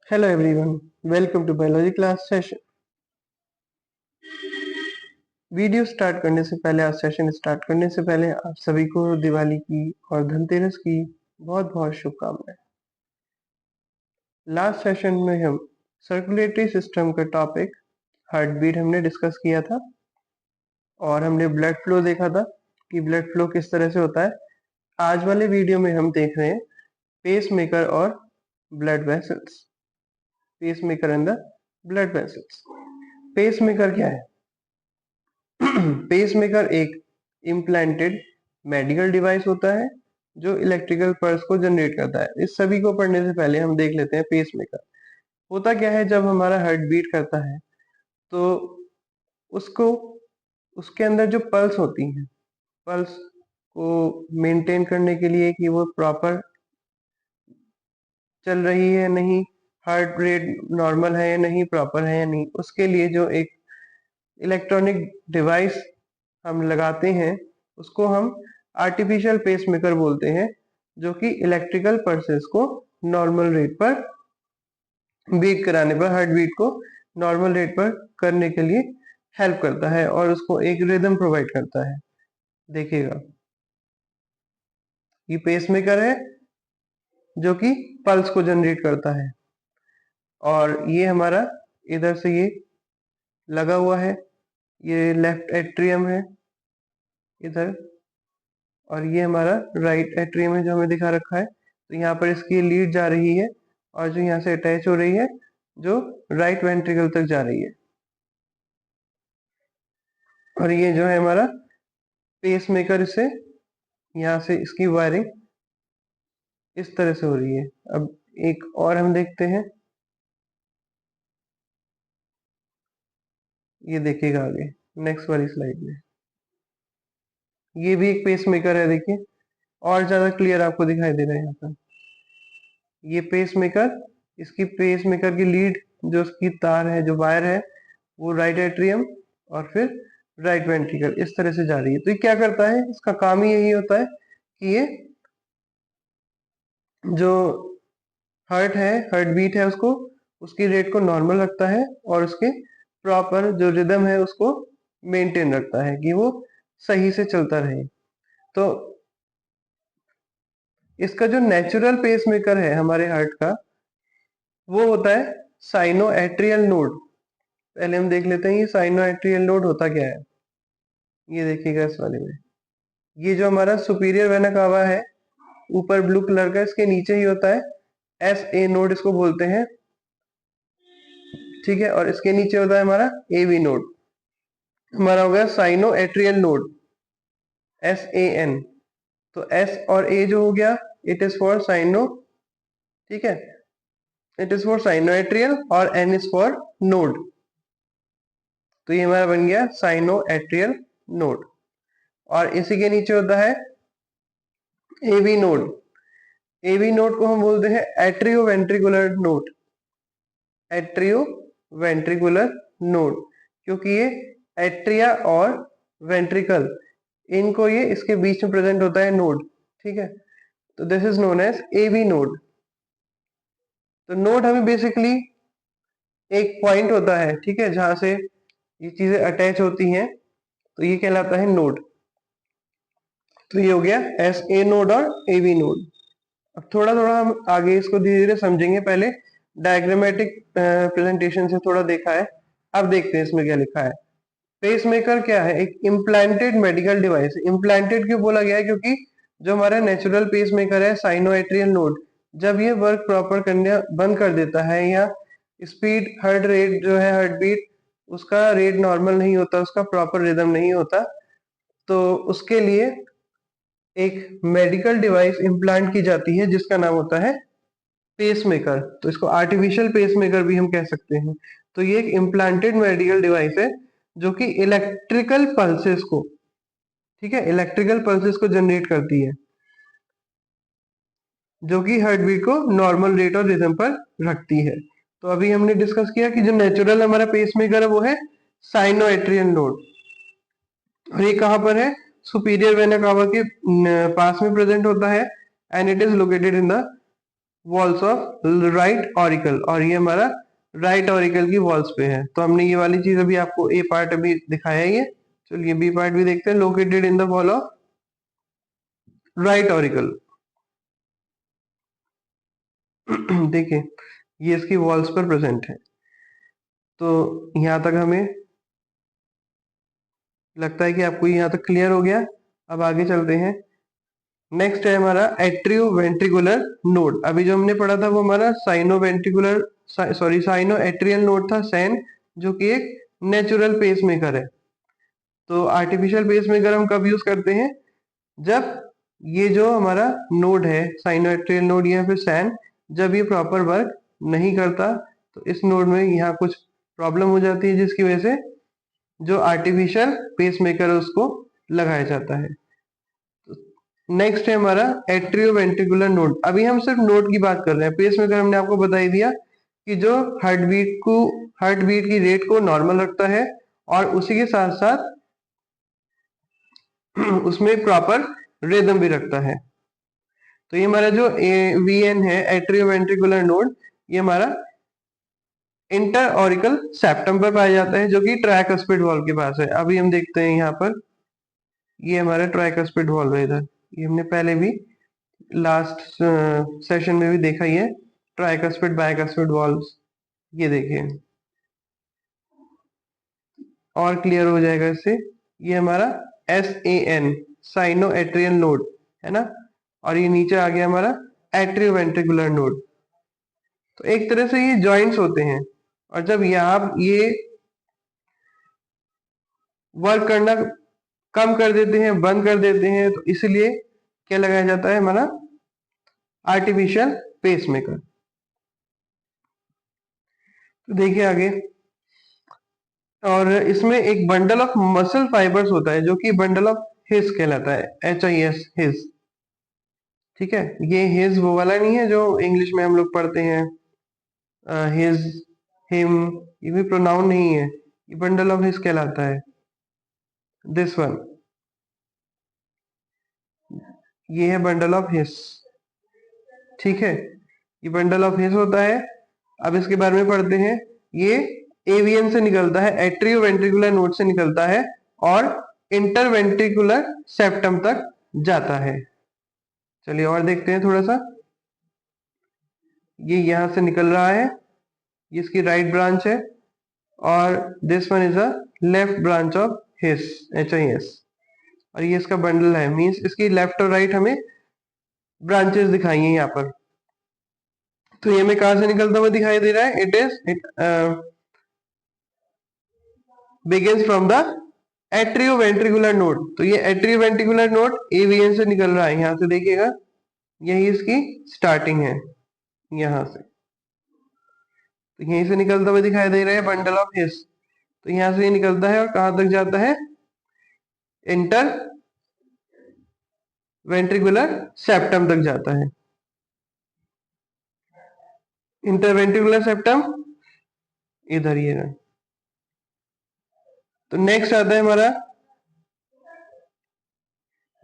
Hello everyone, welcome to biology class session। Video start करने से पहले आज सेशन स्टार्ट करने से पहले आप सभी को दिवाली की और धनतेरस की बहुत बहुत शुभकामनाएं। लास्ट सेशन में हम सर्कुलेटरी सिस्टम का टॉपिक हार्ट बीट हमने डिस्कस किया था और हमने ब्लड फ्लो देखा था कि ब्लड फ्लो किस तरह से होता है। आज वाले वीडियो में हम देख रहे हैं पेस मेकर और blood vessels. Pacemaker and the blood vessels. Pacemaker क्या है? पेसमेकर एक इम्प्लांटेड मेडिकल डिवाइस होता है जो इलेक्ट्रिकल पल्स को जनरेट करता है। इस सभी को पढ़ने से पहले हम देख लेते हैं पेसमेकर होता क्या है। जब हमारा हार्ट बीट करता है तो उसको उसके अंदर जो पल्स होती हैं, पल्स को मेंटेन करने के लिए कि वो प्रॉपर चल रही है नहीं, हार्ट रेट नॉर्मल है या नहीं, प्रॉपर है या नहीं, उसके लिए जो एक इलेक्ट्रॉनिक डिवाइस हम लगाते हैं उसको हम आर्टिफिशियल पेसमेकर बोलते हैं, जो कि इलेक्ट्रिकल पल्सेस को नॉर्मल रेट पर बीट कराने पर, हार्ट बीट को नॉर्मल रेट पर करने के लिए हेल्प करता है और उसको एक रिदम प्रोवाइड करता है। देखिएगा ये पेसमेकर है जो कि पल्स को जनरेट करता है और ये हमारा इधर से ये लगा हुआ है, ये लेफ्ट एट्रियम है इधर और ये हमारा राइट एट्रियम है जो हमें दिखा रखा है। तो यहाँ पर इसकी लीड जा रही है और जो यहाँ से अटैच हो रही है जो राइट वेंट्रिकल तक जा रही है और ये जो है हमारा पेस मेकर से यहाँ से इसकी वायरिंग इस तरह से हो रही है। अब एक और हम देखते हैं, ये देखिएगा आगे नेक्स्ट वाली स्लाइड में, ये भी एक पेस मेकर है। देखिए और ज्यादा क्लियर आपको दिखाई दे रहा है यहाँ पर ये पेस मेकर, इसकी पेस मेकर की लीड जो उसकी तार है, जो वायर है, वो राइट एट्रियम और फिर राइट वेंट्रिकल इस तरह से जा रही है। तो ये क्या करता है, इसका काम ही यही होता है कि ये जो हार्ट है, हार्ट बीट है, उसको उसकी रेट को नॉर्मल रखता है और उसके प्रॉपर जो रिदम है उसको मेंटेन रखता है कि वो सही से चलता रहे। तो इसका जो नेचुरल पेस मेकर है हमारे हार्ट का, वो होता है साइनो एट्रियल नोड। पहले हम देख लेते हैं ये साइनो एट्रियल नोड होता क्या है। ये देखिएगा इस वाले में, ये जो हमारा सुपीरियर वेना कावा है ऊपर ब्लू कलर का, इसके नीचे ही होता है एस ए नोड इसको बोलते हैं, ठीक है। और इसके नीचे होता है हमारा ए बी नोड, हमारा हो गया sino atrial node S A N. तो एस और ए जो हो गया, इट इज फॉर साइनो, ठीक है, it is for cyano atrial और एन इज फॉर नोड। तो ये हमारा बन गया साइनो एट्रियल नोड और इसी के नीचे होता है एवी नोड। एवी नोड को हम बोलते हैं atrio ventricular node, atrio ventricular node, क्योंकि ये एट्रिया और वेंट्रिकल इनको ये इसके बीच में प्रेजेंट होता है नोड, ठीक है। तो this is known as AV node. तो नोड हमें बेसिकली एक पॉइंट होता है, ठीक है, जहां से ये चीजें अटैच होती हैं, तो ये कहलाता है नोड। तो ये हो गया एस ए नोड और ए बी नोड। अब थोड़ा थोड़ा हम आगे इसको धीरे धीरे समझेंगे, पहले डायग्रामेटिक प्रेजेंटेशन से थोड़ा देखा है, अब देखते हैं इसमें क्या लिखा है। पेसमेकर क्या है? एक इम्प्लांटेड मेडिकल डिवाइस। इम्प्लांटेड क्यों बोला गया है? क्योंकि जो हमारा नेचुरल पेसमेकर है साइनोएट्रियल नोड, जब ये वर्क प्रॉपर करने बंद कर देता है या स्पीड हार्ट रेट जो है, हार्ट बीट, उसका रेट नॉर्मल नहीं होता, उसका प्रॉपर रिदम नहीं होता, तो उसके लिए एक मेडिकल डिवाइस इम्प्लांट की जाती है जिसका नाम होता है पेसमेकर। तो इसको आर्टिफिशियल पेसमेकर भी हम कह सकते हैं। तो ये एक इम्प्लांटेड मेडिकल डिवाइस है जो कि इलेक्ट्रिकल पल्सेस को, ठीक है, इलेक्ट्रिकल पल्सेस को जनरेट करती है, जो कि हार्ट बीट को नॉर्मल रेट और रिदम पर रखती है। तो अभी हमने डिस्कस किया कि जो नेचुरल हमारा पेसमेकर है वो है साइनोएट्रियल नोड और ये कहाँ पर है? सुपीरियर वेना कावा के पास में प्रेजेंट होता है and it is located in the walls of right auricle, और ये हमारा राइट ऑरिकल की वॉल्स पे है। तो हमने ये वाली चीज अभी आपको ए पार्ट अभी दिखाया है ये। चलिए बी पार्ट भी देखते हैं। Located in the wall of right auricle. देखिए ये इसकी वॉल्स पर प्रेजेंट है। तो यहां तक हमें लगता है कि आपको यहाँ तक क्लियर हो गया। अब आगे चलते हैं। नेक्स्ट है हमारा एट्रियो वेंट्रिकुलर नोड। अभी जो हमने पढ़ा था वो हमारा sino ventricular sino atrial node था, सैन, जो कि एक नेचुरल पेस मेकर है। तो आर्टिफिशियल पेस मेकर हम कब यूज करते हैं? जब ये जो हमारा नोड है साइनो एट्रियल नोड या फिर सैन, जब ये प्रॉपर वर्क नहीं करता तो इस नोड में यहाँ कुछ प्रॉब्लम हो जाती है, जिसकी वजह से जो आर्टिफिशियल पेस मेकर है उसको लगाया जाता है। नेक्स्ट है हमारा एट्रियो वेंट्रिकुलर नोड। अभी हम सिर्फ नोड की बात कर रहे हैं। पेस मेकर हमने आपको बता ही दिया कि जो हार्ट बीट की रेट को नॉर्मल रखता है और उसी के साथ साथ उसमें प्रॉपर रिदम भी रखता है। तो ये हमारा जो वीएन है एट्रियो वेंट्रिकुलर नोड, ये हमारा इंटर ऑरिकल सेप्टम पर पाया जाता है, जो कि ट्राइकस्पिड वॉल्व के पास है। अभी हम देखते हैं यहाँ पर, ये हमारा ट्राइकस्पिड वॉल्व है इधर। ये हमने पहले भी लास्ट सेशन में भी देखा ही है, ट्राइकस्पिड बाइकस्पिड वॉल्व्स। ये देखिए और क्लियर हो जाएगा इससे। ये हमारा SAN साइनो एट्रियल नोड है ना, और ये नीचे आ गया हमारा एट्रियो वेंट्रिकुलर नोड। तो एक तरह से ये जॉइंट्स होते हैं, और जब यहाँ ये वर्क करना कम कर देते हैं, बंद कर देते हैं, तो इसलिए क्या लगाया जाता है हमारा आर्टिफिशियल पेसमेकर। तो देखिए आगे, और इसमें एक बंडल ऑफ मसल फाइबर्स होता है जो कि बंडल ऑफ हिस कहलाता है, HIS हिस। ठीक है, ये हिज वो वाला नहीं है जो इंग्लिश में हम लोग पढ़ते हैं, हिज, हिम, ये भी प्रोनाउन नहीं है। ये बंडल ऑफ हिस कहलाता है, दिस वन। ये है बंडल ऑफ हिस। ठीक है, ये बंडल ऑफ हिस होता है। अब इसके बारे में पढ़ते हैं। ये एवियन से निकलता है, एट्रियो वेंट्रिकुलर नोड से निकलता है और इंटरवेंट्रिकुलर सेप्टम तक जाता है। चलिए और देखते हैं थोड़ा सा। ये यहां से निकल रहा है, ये इसकी राइट ब्रांच है, और this one is a left branch of his, HIS। और ये इसका बंडल है, मींस इसकी लेफ्ट और राइट हमें ब्रांचेस दिखाई हैं यहाँ पर। तो ये हमें कहां से निकलता हुआ दिखाई दे रहा है? It begins from the atrioventricular node. तो ये एट्रियोवेंट्रिकुलर नोड एवीएन से निकल रहा है, यहां से देखिएगा, यही इसकी स्टार्टिंग है यहां से। तो यहीं से निकलता हुआ दिखाई दे रहा है बंडल ऑफ हिस। तो यहां से ये निकलता है और कहां तक जाता है? इंटर वेंट्रिकुलर सेप्टम तक जाता है। इंटरवेंट्रिकुलर सेप्टम इधर ही है। तो नेक्स्ट आता है हमारा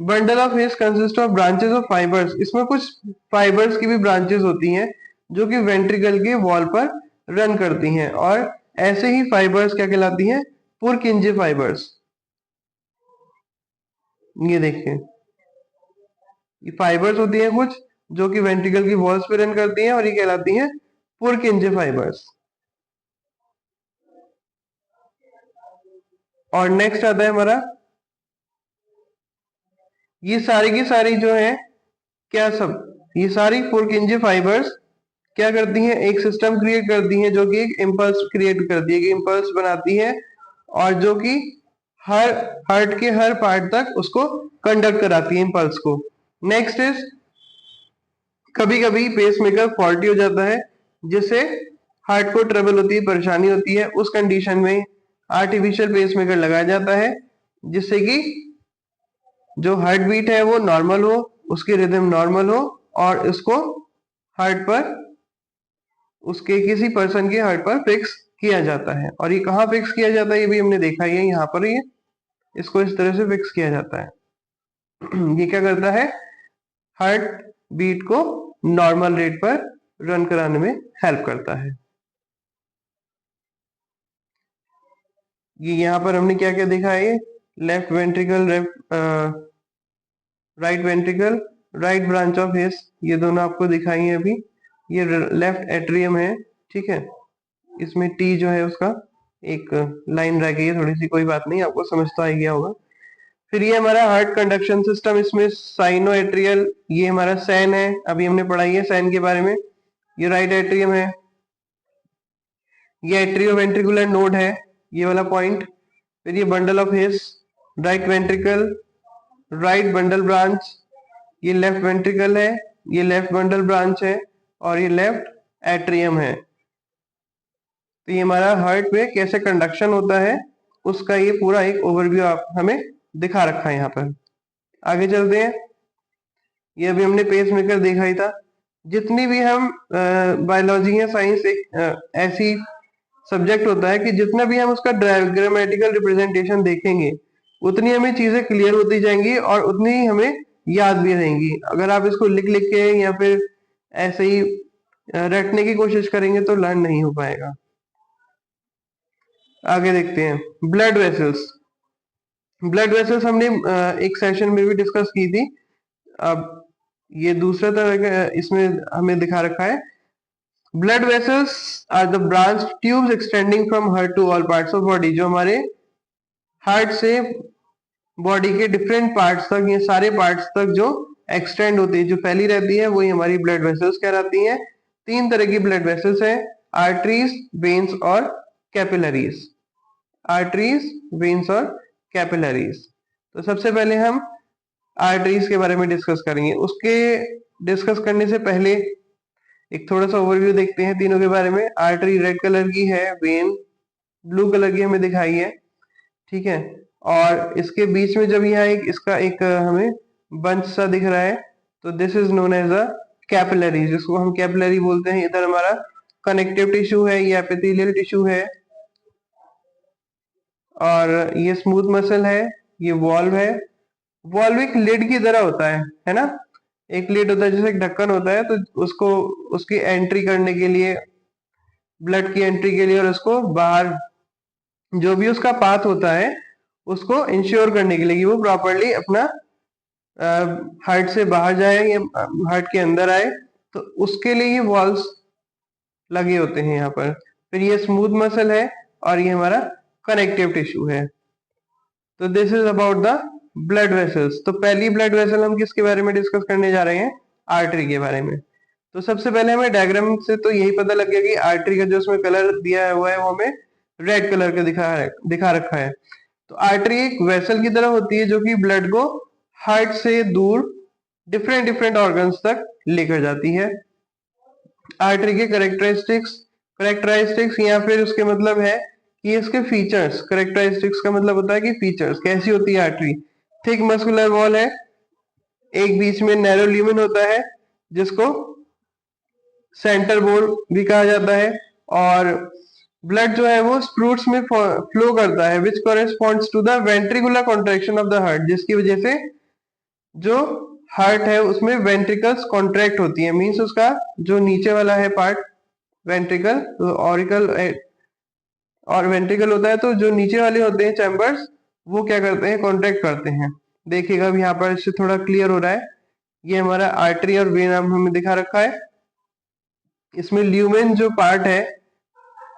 bundle of his consist of branches of fibres. इसमें कुछ फाइबर्स की भी ब्रांचेस होती हैं जो कि वेंट्रिकल के वॉल पर रन करती हैं, और ऐसे ही फाइबर्स क्या कहलाती हैं? पुरकिंजे फाइबर्स। ये देखिए, ये फाइबर्स होती हैं कुछ जो कि वेंट्रिकल की वॉल्स पे रन करती हैं, और ये कहलाती हैं पुरकिंजे फाइबर्स। और नेक्स्ट आता है हमारा, ये सारी की सारी जो है क्या सब, ये सारी पुरकिंजे फाइबर्स क्या करती हैं? एक सिस्टम क्रिएट करती हैं जो कि एक इम्पल्स क्रिएट करती है, एक इम्पल्स बनाती है, और जो कि हर हार्ट के हर पार्ट तक उसको कंडक्ट कराती है इम्पल्स को। नेक्स्ट इज, कभी कभी पेसमेकर फॉल्टी हो जाता है, जिससे हार्ट को ट्रबल होती है, परेशानी होती है। उस कंडीशन में आर्टिफिशियल पेसमेकर लगाया जाता है, जिससे कि जो हार्ट बीट है वो नॉर्मल हो, उसकी रिदम नॉर्मल हो, और उसको हार्ट पर, उसके किसी पर्सन के हार्ट पर फिक्स किया जाता है। और ये कहाँ फिक्स किया जाता है? ये भी हमने देखा ही है, यहाँ पर ये इसको इस तरह से फिक्स किया जाता है। ये क्या करता है? हार्ट बीट को नॉर्मल रेट पर रन कराने में हेल्प करता है। ये यहाँ पर हमने क्या क्या देखा है, left ventricle, right ventricle, right branch of his, ये दोनों आपको दिखाई है अभी। ये लेफ्ट एट्रियम है, ठीक है। इसमें टी जो है उसका एक लाइन रह गई है थोड़ी सी, कोई बात नहीं, आपको समझ तो आ गया होगा। फिर ये हमारा हार्ट कंडक्शन सिस्टम, इसमें साइनो एट्रियल, ये हमारा सैन है, अभी हमने पढ़ाई है सैन के बारे में। ये राइट एट्रियम है, ये एट्रियो वेंट्रिकुलर नोड है, ये वाला पॉइंट। फिर ये bundle of his, right ventricle, right bundle branch, ये लेफ्ट वेंट्रिकल है, ये लेफ्ट बंडल ब्रांच है, और ये लेफ्ट एट्रियम है। तो ये हमारा हार्ट में कैसे कंडक्शन होता है उसका ये पूरा एक ओवरव्यू आप हमें दिखा रखा है यहाँ पर। आगे चलते हैं। ये अभी हमने पेस मेकर देखा ही था। जितनी भी हम बायोलॉजी या साइंस एक ऐसी सब्जेक्ट होता है कि जितना भी हम उसका ग्रामेटिकल रिप्रेजेंटेशन देखेंगे उतनी हमें चीजें क्लियर होती जाएंगी और उतनी ही हमें याद भी रहेंगी। अगर आप इसको लिख लिख के या फिर ऐसे ही रटने की कोशिश करेंगे तो लर्न नहीं हो पाएगा। आगे देखते हैं ब्लड वेसल्स। ब्लड वेसल्स हमने एक सेशन में भी डिस्कस की थी। अब ये दूसरा तरह का इसमें हमें दिखा रखा है। Blood vessels are the branch tubes extending from heart to all parts of body. जो हमारे हार्ट से बॉडी के डिफरेंट पार्ट्स तक, ये सारे पार्ट्स तक जो एक्सटेंड होती है, जो फैली रहती है, वही हमारी ब्लड वेसल्स कहलाती हैं। तीन तरह की ब्लड वेसल्स हैं, आर्टरीज, वेन्स और कैपिलरीज। आर्टरीज, वेन्स और कैपिलरीज। तो सबसे पहले हम आर्टरीज के बारे में डिस्कस करेंगे। उसके डिस्कस करने से पहले एक थोड़ा सा ओवरव्यू देखते हैं तीनों के बारे में। आर्टरी रेड कलर की है, वेन ब्लू कलर की हमें दिखाई है, ठीक है। और इसके बीच में जब यहाँ एक इसका एक हमें बंच सा दिख रहा है तो this is known as a capillary, जिसको हम कैपिलरी बोलते हैं। इधर हमारा कनेक्टिव टिश्यू है, ये एपिथेलियल टिश्यू है, और ये स्मूथ मसल है, ये वॉल्व है। वॉल्व एक लिड की तरह होता है ना। एक लिड होता है जैसे एक ढक्कन होता है, तो उसको उसकी एंट्री करने के लिए, ब्लड की एंट्री के लिए, और उसको बाहर जो भी उसका पाथ होता है उसको इंश्योर करने के लिए कि वो प्रॉपरली अपना हार्ट से बाहर जाए या हार्ट के अंदर आए, तो उसके लिए ये वॉल्व्स लगे होते हैं यहाँ पर। फिर ये स्मूथ मसल है और ये हमारा कनेक्टिव टिश्यू है। तो this is about the blood vessels. तो पहली ब्लड वेसल हम किसके बारे में डिस्कस करने जा रहे हैं? आर्टरी के बारे में। तो सबसे पहले हमें डायग्राम से तो यही पता लग गया कि आर्टरी का जो उसमें कलर दिया हुआ है वो हमें रेड कलर का दिखा रखा है। तो आर्टरी एक वेसल की तरह होती है जो कि ब्लड को हार्ट से दूर डिफरेंट डिफरेंट ऑर्गन्स तक लेकर जाती है। आर्टरी के करेक्टरिस्टिक्स या फिर उसके मतलब है कि इसके फीचर्स। करेक्टरिस्टिक्स का मतलब होता है कि फीचर्स कैसी होती है आर्टरी। थिक मस्कुलर वॉल है, एक बीच में नैरो ल्यूमेन होता है जिसको सेंटर बोर भी कहा जाता है, और ब्लड जो है वो स्प्रूट्स में फ्लो करता है which corresponds to the ventricular contraction of the heart, जिसकी वजह से जो हार्ट है उसमें वेंट्रिकल्स कॉन्ट्रैक्ट होती है। मींस उसका जो नीचे वाला है पार्ट वेंट्रिकल, तो ऑरिकल और वेंट्रिकल होता है, तो जो नीचे वाले होते हैं चैम्बर्स वो क्या करते हैं? कॉन्ट्रैक्ट करते हैं। देखिएगा अब यहाँ पर इससे थोड़ा क्लियर हो रहा है। ये हमारा आर्टरी और वेन हमें दिखा रखा है। इसमें ल्यूमेन जो पार्ट है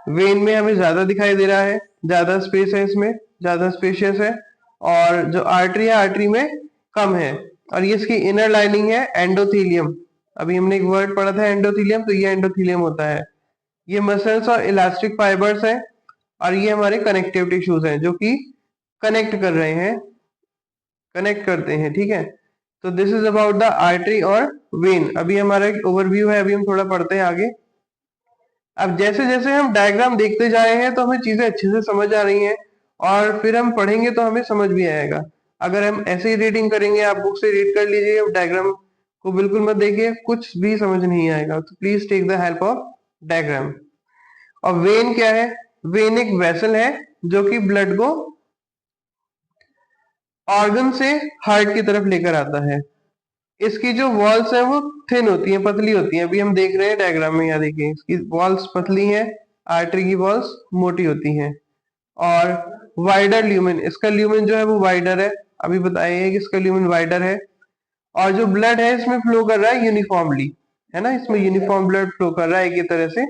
वेन में हमें ज्यादा दिखाई दे रहा है, ज्यादा स्पेस है, इसमें ज्यादा स्पेशियस है। और जो आर्टरी है आर्टरी में कम है। और ये इसकी इनर लाइनिंग है एंडोथीलियम। अभी हमने एक वर्ड पढ़ा था एंडोथीलियम, तो ये एंडोथीलियम होता है। ये मसल्स और इलास्टिक फाइबर्स हैं, और ये हमारे कनेक्टिव टिश्यूज हैं जो कि कनेक्ट कर रहे हैं, कनेक्ट करते हैं, ठीक है। तो this is about the artery और वेन। अभी हमारा एक ओवरव्यू है, अभी हम थोड़ा पढ़ते हैं आगे। अब जैसे जैसे हम डायग्राम देखते जा रहे हैं तो हमें चीजें अच्छे से समझ आ रही हैं, और फिर हम पढ़ेंगे तो हमें समझ भी आएगा। अगर हम ऐसे ही रीडिंग करेंगे, आप बुक से रीड कर लीजिए, अब डायग्राम को बिल्कुल मत देखिए, कुछ भी समझ नहीं आएगा। तो please take the help of diagram. और वेन क्या है? वेन एक वेसल है जो कि ब्लड को ऑर्गन से हार्ट की तरफ लेकर आता है। इसकी जो वॉल्स है वो थिन होती हैं, पतली होती हैं। अभी हम देख रहे हैं डायग्राम में, यहाँ देखिए इसकी वॉल्स पतली हैं, आर्टरी की वॉल्स मोटी होती हैं। और वाइडर ल्यूमेन, इसका ल्यूमेन जो है वो वाइडर है, अभी बताइए कि इसका ल्यूमेन वाइडर है। और जो ब्लड है इसमें फ्लो कर रहा है यूनिफॉर्मली, है ना, इसमें यूनिफॉर्म ब्लड फ्लो कर रहा है एक ही तरह से।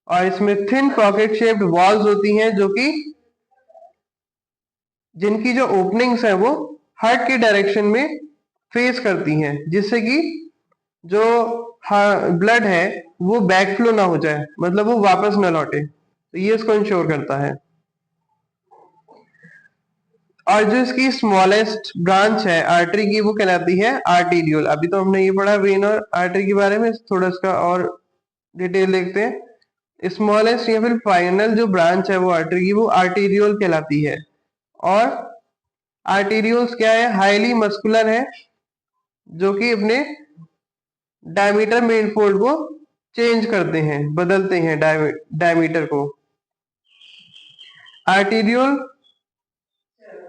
और इसमें थिन पॉकेट शेप्ड वॉल्स होती हैं, जो कि जिनकी जो ओपनिंग्स है वो हार्ट के डायरेक्शन में फेस करती हैं, जिससे कि जो ब्लड है वो बैक फ्लो ना हो जाए, मतलब वो वापस ना लौटे, तो ये इसको इंश्योर करता है। और जो इसकी स्मॉलेस्ट ब्रांच है आर्टरी की, वो कहलाती है आर्टीरियोल। अभी तो हमने ये पढ़ा वेन और आर्टरी के बारे में, थोड़ा इसका और डिटेल देखते हैं। स्मॉलेस्ट या फिर फाइनल जो ब्रांच है वो आर्टरी की, वो आर्टीरियोल कहलाती है। और आर्टीरियोल्स क्या है, हाईली मस्कुलर है, जो कि अपने डायमीटर मेन फोल्ड को चेंज करते हैं, बदलते हैं डायमीटर को। आर्टीरियोल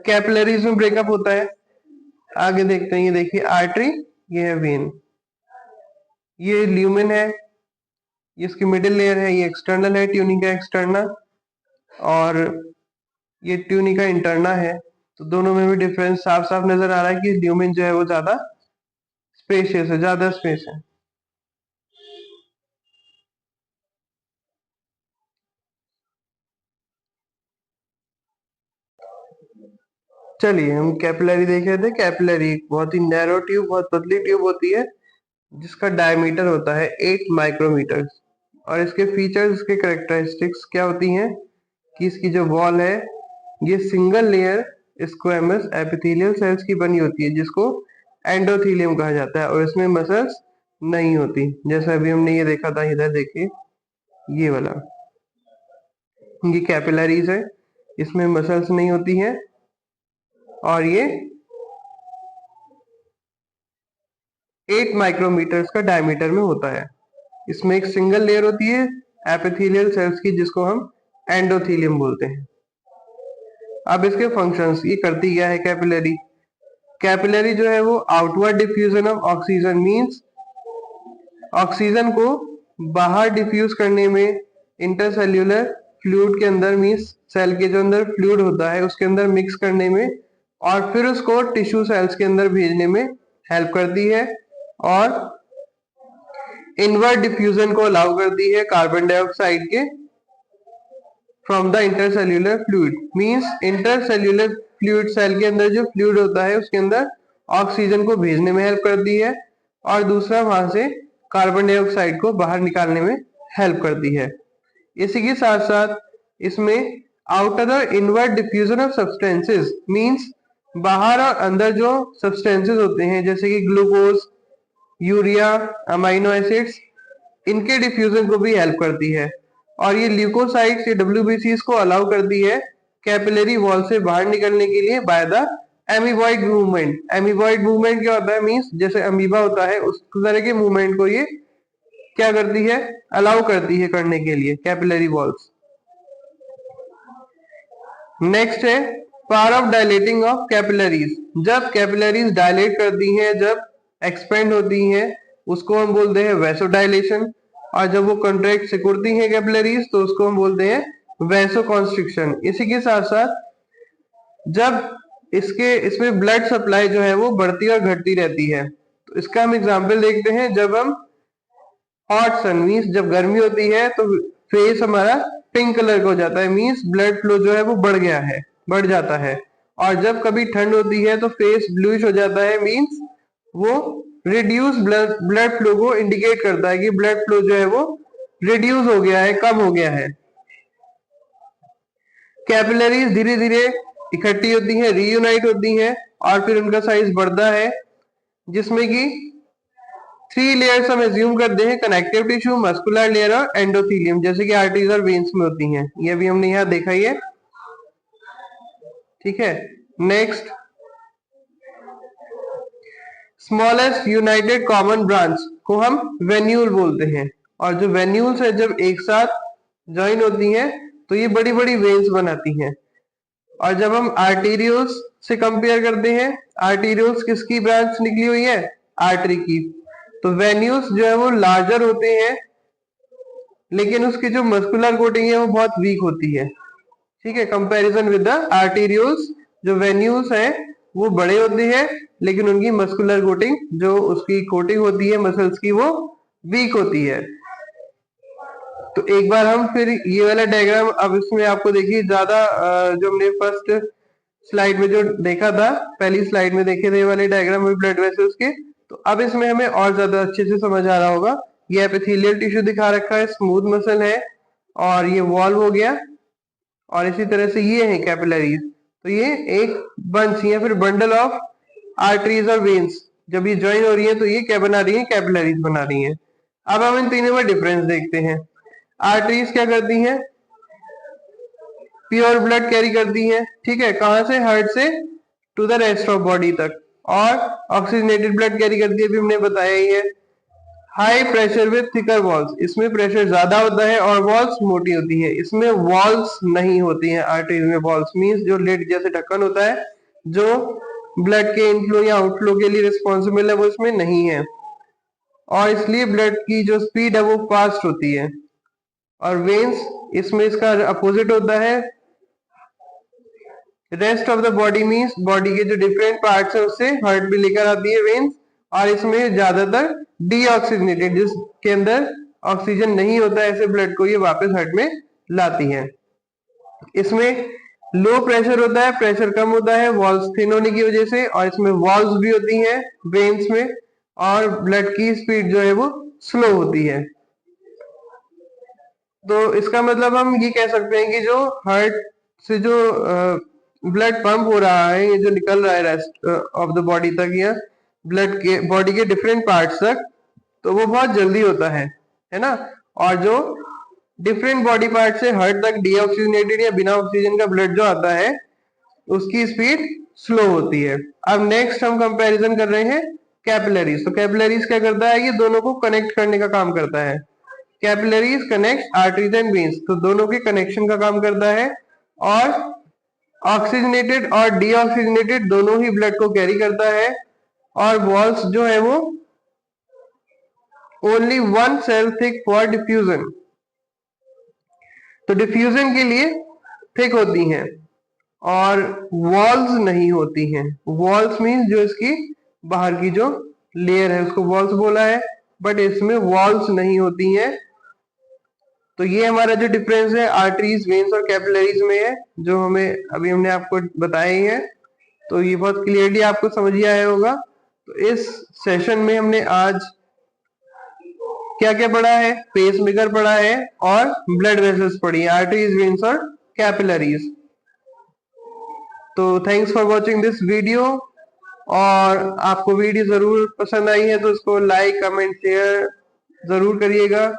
कैपिलरीज में ब्रेकअप होता है। आगे देखते हैं, ये देखिए आर्टरी, ये है वेन, ये ल्यूमेन है, ये इसकी मिडिल लेयर है, ये एक्सटर्नल है, ट्यूनिका एक्सटर्नल, और ये ट्यूनिका इंटरना है। तो दोनों में भी डिफरेंस साफ साफ नजर आ रहा है कि ल्यूमेन जो है वो ज्यादा स्पेशियस है, ज्यादा स्पेस है। चलिए हम कैपिलरी देख रहे थे। कैपिलरी बहुत ही नैरो ट्यूब, बहुत पतली ट्यूब होती है, जिसका डायमीटर होता है 8 माइक्रोमीटर। और इसके फीचर्स, इसके कैरेक्टरिस्टिक्स क्या होती हैं कि इसकी जो वॉल है ये single layer squamous epithelial cells की बनी होती है, जिसको एंडोथेलियम कहा जाता है, और इसमें मसल्स नहीं होती, जैसा अभी हमने ये देखा था, इधर देखिए ये वाला, ये कैपिलरीज है, इसमें मसल्स नहीं होती हैं। और ये 8 माइक्रोमीटर का डायमीटर में होता है। इसमें एक सिंगल लेयर होती है एपिथेलियल सेल्स की, जिसको हम एंडोथेलियम बोलते हैं। अब इसके फंक्शंस, ये करती क्या है कैपिलरी। कैपिलरी जो है वो outward diffusion of oxygen, means oxygen को बाहर डिफ्यूज करने में, इंटरसेल्यूलर फ्लूइड के अंदर, मींस सेल के जो अंदर फ्लूइड होता है उसके अंदर मिक्स करने में, और फिर उसको टिश्यू सेल्स के अंदर भेजने में हेल्प करती है। और इनवर्ड डिफ्यूजन को अलाउ करती है कार्बन डाइऑक्साइड के from the intercellular fluid, means intercellular fluid, cell के अंदर जो फ्लूइड होता है उसके अंदर ऑक्सीजन को भेजने में हेल्प करती है, और दूसरा वहां से कार्बन डाइऑक्साइड को बाहर निकालने में हेल्प करती है। इसी के साथ साथ इसमें आउटर और inward diffusion of substances, means बाहर और अंदर जो सब्सटेंसेस होते हैं, जैसे कि ग्लूकोज, यूरिया, अमाइनो एसिड्स, इनके डिफ्यूजन को भी हेल्प करती है। और ये ल्यूकोसाइट्स, ये डब्ल्यूबीसीज को अलाउ करती है कैपिलरी वॉल से बाहर निकलने के लिए by the amoeboid movement. Amoeboid movement क्या होता है, मींस जैसे अमीबा होता है उस तरह के मूवमेंट को ये क्या करती है, अलाउ करती है करने के लिए कैपिलरी वॉल्स। नेक्स्ट है power of dilating of capillaries. जब कैपिलरीज डायलेट करती हैं, जब एक्सपेंड होती हैं, उसको हम बोलते हैं वैसोडाइलेशन। और जब वो कंट्रैक्ट सिकुड़ती हैं कैपिलरीज, तो उसको हम बोलते हैं वैसोकॉन्स्ट्रिक्शन। इसी के साथ साथ जब इसमें ब्लड सप्लाई जो है वो बढ़ती और घटती रहती है। तो इसका हम एग्जांपल देखते हैं, जब हम हॉट सन, मीन्स जब गर्मी होती है तो फेस हमारा पिंक कलर का हो जाता है, मीन्स ब्लड फ्लो जो है वो बढ़ गया है, बढ़ जाता है। और जब कभी ठंड होती है तो फेस ब्लूइश हो जाता है, मीन्स वो रिड्यूस ब्लड फ्लो को इंडिकेट करता है कि ब्लड फ्लो जो है वो रिड्यूस हो गया है, कम हो गया है। कैपिलरीज धीरे धीरे इकट्ठी होती हैं, रीयूनाइट होती हैं, और फिर उनका साइज बढ़ता है, जिसमें कि 3 लेयर्स हम एज्यूम करते हैं, कनेक्टिव टिश्यू, मस्कुलर लेयर और एंडोथेलियम, जैसे कि आर्टरीज और वेन्स में होती हैं। ये भी हमने यहाँ देखा ही है, ठीक है। Next, smallest United common branch को हम वेन्यूल बोलते हैं। और जो वेन्यूल्स है जब एक साथ ज्वाइन होती हैं तो ये बड़ी बड़ी वेन्स बनाती हैं। और जब हम आर्टेरियोल्स से कंपेयर करते हैं, आर्टेरियोल्स किसकी ब्रांच निकली हुई है, आर्टरी की। तो वेन्यूज जो है वो लार्जर होते हैं, लेकिन उसकी जो मस्कुलर कोटिंग है वो बहुत वीक होती है। ठीक है, कंपैरिजन विद द आर्टेरियोल्स, जो वेन्यूज है वो बड़े होते हैं, लेकिन उनकी मस्कुलर कोटिंग, जो उसकी कोटिंग होती है मसल्स की, वो वीक होती है। तो एक बार हम फिर ये वाला डायग्राम, अब इसमें आपको देखिए ज्यादा जो हमने फर्स्ट स्लाइड में जो देखा था, पहली स्लाइड में देखे थे ये वाले डायग्राम में ब्लड वेसल्स के, तो अब इसमें हमें और ज्यादा अच्छे से समझ आ रहा होगा। ये एपिथेलियल टिश्यू दिखा रखा है, स्मूथ मसल है, और ये वॉल हो गया, और इसी तरह से ये है कैपिलरीज। तो ये एक बंच या फिर बंडल ऑफ आर्टरीज और वेन्स, जब ये ज्वाइन हो रही है तो ये क्या बना रही है, कैपिलरीज बना रही है। अब हम इन तीनों में डिफरेंस देखते हैं। आर्टरीज क्या करती हैं, प्योर ब्लड कैरी करती हैं, ठीक है, कहां से, हार्ट से to the rest of body तक, और ऑक्सीजनेटेड ब्लड कैरी करती है, भी हमने बताया ही है। High pressure with thicker walls, इसमें प्रेशर ज्यादा होता है और वॉल्स मोटी होती है, इसमें वॉल्स नहीं होती हैं आर्टरीज में। वॉल्स मींस जो लिड जैसे ढक्कन होता है, जो ब्लड के इनफ्लो या आउटफ्लो के लिए रिस्पॉन्सिबल है, वो इसमें नहीं है, और इसलिए ब्लड की जो स्पीड है वो फास्ट होती है। और वेन्स, इसमें इसका अपोजिट होता है। Rest of the body means body के जो डिफरेंट पार्ट्स है उससे हार्ट भी लेकर आती है वेन्स, और इसमें ज्यादातर डीऑक्सीजनेटेड, जिसके अंदर ऑक्सीजन नहीं होता है, ऐसे ब्लड को ये वापस हार्ट में लाती है। इसमें लो प्रेशर होता है, प्रेशर कम होता है वॉल्स थिन होने की वजह से, और इसमें वॉल्स भी होती हैं वेन्स में, और ब्लड की स्पीड जो है वो स्लो होती है। तो इसका मतलब हम ये कह सकते हैं कि जो हार्ट से जो ब्लड पंप हो रहा है, ये जो निकल रहा है रेस्ट ऑफ द बॉडी तक, या ब्लड के बॉडी के डिफरेंट पार्ट्स तक, तो वो बहुत जल्दी होता है ना। और जो डिफरेंट बॉडी पार्ट से हार्ट तक डीऑक्सीजनेटेड या बिना ऑक्सीजन का ब्लड जो आता है, उसकी स्पीड स्लो होती है। अब नेक्स्ट हम कंपैरिजन कर रहे हैं कैपिलरीज। तो कैपिलरीज क्या करता है, ये दोनों को कनेक्ट करने का काम करता है। Capillaries connect arteries and veins, तो दोनों के कनेक्शन का काम करता है, और ऑक्सीजनेटेड और डीऑक्सीजनेटेड दोनों ही ब्लड को कैरी करता है। और वॉल्स जो है वो only one cell thick for diffusion, तो डिफ्यूजन के लिए थिक होती हैं, और वॉल्स नहीं होती हैं। वॉल्स मीन्स जो इसकी बाहर की जो लेयर है उसको वॉल्स बोला है, बट इसमें वॉल्स नहीं होती हैं। तो ये हमारा जो डिफरेंस है आर्टरीज, वेन्स और कैपिलरीज में है, जो हमने आपको बताया ही है। तो ये बहुत क्लियरली आपको समझ ही आया होगा। तो इस सेशन में हमने आज क्या क्या पढ़ा है, पेस मेकर पढ़ा है, और ब्लड वेसल्स पढ़ी है, आर्टरीज, वेन्स और कैपिलरीज। तो thanks for watching this video, और आपको वीडियो जरूर पसंद आई है तो इसको लाइक, कमेंट, शेयर जरूर करिएगा,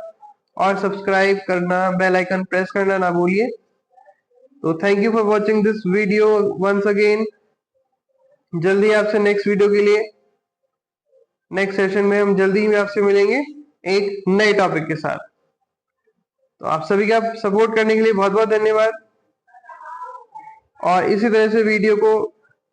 और सब्सक्राइब करना, बेल आइकन प्रेस करना ना भूलिए। तो thank you for watching this video once again. जल्दी आपसे नेक्स्ट वीडियो के लिए, नेक्स्ट सेशन में हम जल्दी ही आपसे मिलेंगे एक नए टॉपिक के साथ। तो आप सभी का सपोर्ट करने के लिए बहुत बहुत धन्यवाद, और इसी तरह से वीडियो को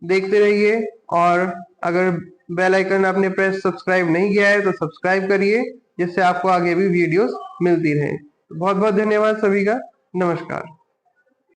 देखते रहिए, और अगर बेल आइकन आपने प्रेस सब्सक्राइब नहीं किया है तो सब्सक्राइब करिए, जिससे आपको आगे भी वीडियोस मिलती रहे। तो बहुत बहुत धन्यवाद सभी का, नमस्कार।